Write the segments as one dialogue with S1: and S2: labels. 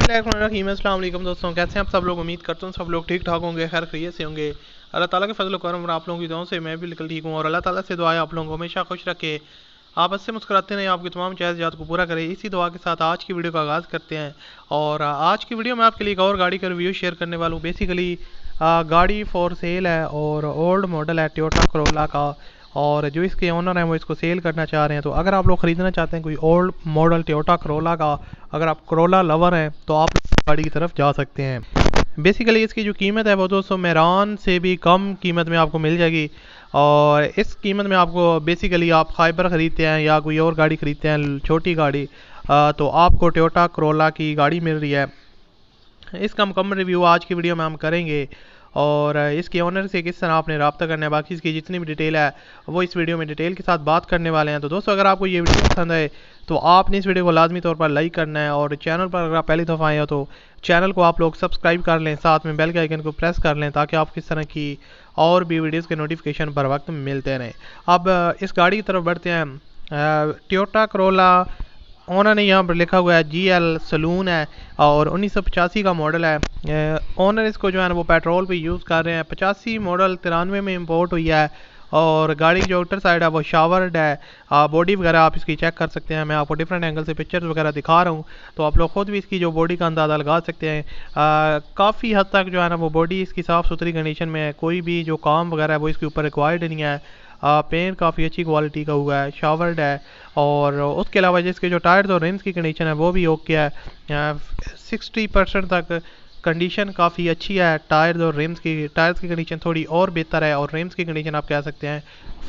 S1: अस्सलाम वालेकुम दोस्तों, कैसे हैं आप सब लोग। उम्मीद करता हूँ सब लोग ठीक ठाक होंगे, खैर खैरियत से होंगे। अल्लाह ताला के फजल करम और आप लोगों की दुआओं से मैं भी बिल्कुल ठीक हूँ और अल्लाह ताला से दुआ है आप लोगों को हमेशा खुश रखे, आप हंसते मुस्कुराते रहें, आपकी तमाम चाहत को पूरा करें। इसी दुआ के साथ आज की वीडियो का आगाज़ करते हैं। और आज की वीडियो में आपके लिए एक और गाड़ी का रिव्यू शेयर करने वाला हूँ। बेसिकली गाड़ी फॉर सेल है और ओल्ड मॉडल है टोयोटा करोला का, और जो इसके ओनर हैं वो इसको सेल करना चाह रहे हैं। तो अगर आप लोग ख़रीदना चाहते हैं कोई ओल्ड मॉडल टोयोटा करोला का, अगर आप करोला लवर हैं तो आप गाड़ी की तरफ जा सकते हैं। बेसिकली इसकी जो कीमत है वो दोस्तों मेरान से भी कम कीमत में आपको मिल जाएगी। और इस कीमत में आपको बेसिकली आप खाइबर ख़रीदते हैं या कोई और गाड़ी ख़रीदते हैं छोटी गाड़ी, तो आपको टोयोटा करोला की गाड़ी मिल रही है। इसका मुकम्मल रिव्यू आज की वीडियो में हम करेंगे और इसके ओनर से किस तरह आपने रब्ता करना है, बाकी इसकी जितनी भी डिटेल है वो इस वीडियो में डिटेल के साथ बात करने वाले हैं। तो दोस्तों अगर आपको ये वीडियो पसंद है तो आपने इस वीडियो को लाजमी तौर पर लाइक करना है, और चैनल पर अगर आप पहली दफ़ा आए हो तो चैनल को आप लोग सब्सक्राइब कर लें, साथ में बेल के आइकन को प्रेस कर लें ताकि आपको इस तरह की और भी वीडियोज़ के नोटिफिकेशन बर वक्त मिलते रहें। अब इस गाड़ी की तरफ बढ़ते हैं। टोयोटा करोला ओनर ने यहाँ पर लिखा हुआ है GL सलून है और 1985 का मॉडल है। ओनर इसको जो है ना वो पेट्रोल पे यूज़ कर रहे हैं। 85 मॉडल 93 में इंपोर्ट हुई है और गाड़ी की जो आउटर साइड है वो शावर्ड है। बॉडी वगैरह आप इसकी चेक कर सकते हैं, मैं आपको डिफरेंट एंगल से पिक्चर्स वगैरह दिखा रहा हूँ तो आप लोग खुद भी इसकी जो बॉडी का अंदाज़ा लगा सकते हैं। काफ़ी हद तक जो है ना वो बॉडी इसकी साफ़ सुथरी कंडीशन में है, कोई भी जो काम वगैरह है वो इसके ऊपर रिक्वायर्ड नहीं है। पेंट काफ़ी अच्छी क्वालिटी का हुआ है, शावर्ड है। और उसके अलावा जिसके जो टायर्स और रिम्स की कंडीशन है वो भी ओके है। 60% तक कंडीशन काफ़ी अच्छी है। टायर्स की कंडीशन थोड़ी और बेहतर है और रिम्स की कंडीशन आप कह सकते हैं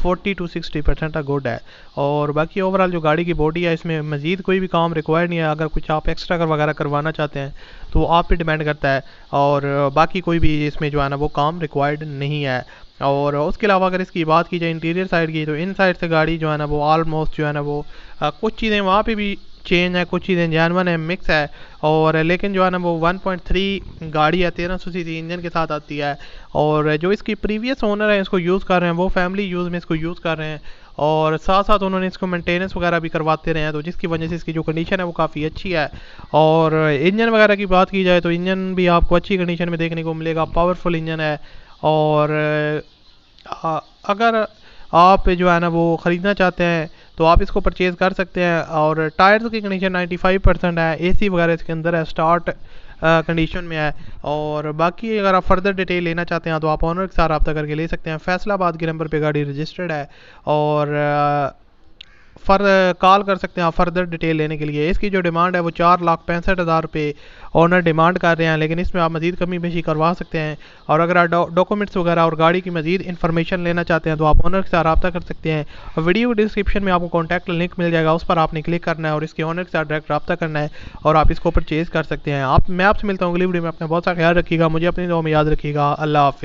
S1: 40 to 60% तक गुड है। और बाकी ओवरऑल जो गाड़ी की बॉडी है इसमें मज़ीद कोई भी काम रिक्वायर्ड नहीं है। अगर कुछ आप एक्स्ट्रा वगैरह करवाना चाहते हैं तो आप पे डिपेंड करता है, और बाकी कोई भी इसमें जो है ना वो काम रिक्वायर्ड नहीं है। और उसके अलावा अगर इसकी बात की जाए इंटीरियर साइड की, तो इन साइड से गाड़ी जो है ना वो ऑलमोस्ट जो है ना वो कुछ चीज़ें वहाँ पे भी चेंज है, कुछ चीज़ें जेन्युइन है, मिक्स है। और लेकिन जो है ना वो 1.3 गाड़ी है, 1300 सीसी इंजन के साथ आती है। और जो इसकी प्रीवियस ओनर है इसको यूज़ कर रहे हैं वो फैमिली यूज़ में इसको यूज़ कर रहे हैं, और साथ साथ उन्होंने इसको मेंटेनेंस वगैरह भी करवाते रहे हैं, तो जिसकी वजह से इसकी जो कंडीशन है वो काफ़ी अच्छी है। और इंजन वगैरह की बात की जाए तो इंजन भी आपको अच्छी कंडीशन में देखने को मिलेगा, पावरफुल इंजन है। और अगर आप जो है ना वो ख़रीदना चाहते हैं तो आप इसको परचेज़ कर सकते हैं। और टायर्स की कंडीशन 95% है, AC वगैरह इसके अंदर है, स्टार्ट कंडीशन में है। और बाकी अगर आप फर्दर डिटेल लेना चाहते हैं तो आप ऑनर के साथ रब्ता करके ले सकते हैं। फैसलाबाद के नंबर पे गाड़ी रजिस्टर्ड है और कॉल कर सकते हैं आप फर्दर डिटेल लेने के लिए। इसकी जो डिमांड है वो 4,65,000 रुपये ऑनर डिमांड कर रहे हैं, लेकिन इसमें आप मज़ीद कमी बेशी करवा सकते हैं। और अगर आप डॉक्यूमेंट्स वगैरह और गाड़ी की मज़ीद इन्फॉर्मेशन लेना चाहते हैं तो आप ऑनर के साथ रब्ता कर सकते हैं। और वीडियो डिस्क्रिप्शन में आपको कॉन्टैक्ट लिंक मिल जाएगा, उस पर आपने क्लिक करना है और इसके ऑनर के साथ डायरेक्ट रब्ता करना है और आप इसको परचेज़ कर सकते हैं। मैं आपसे मिलता हूँ अगली वीडियो में। अपना बहुत सा ख्याल रखिएगा, मुझे अपनी दुआ में याद रखिएगा। अल्लाह हाफिज़।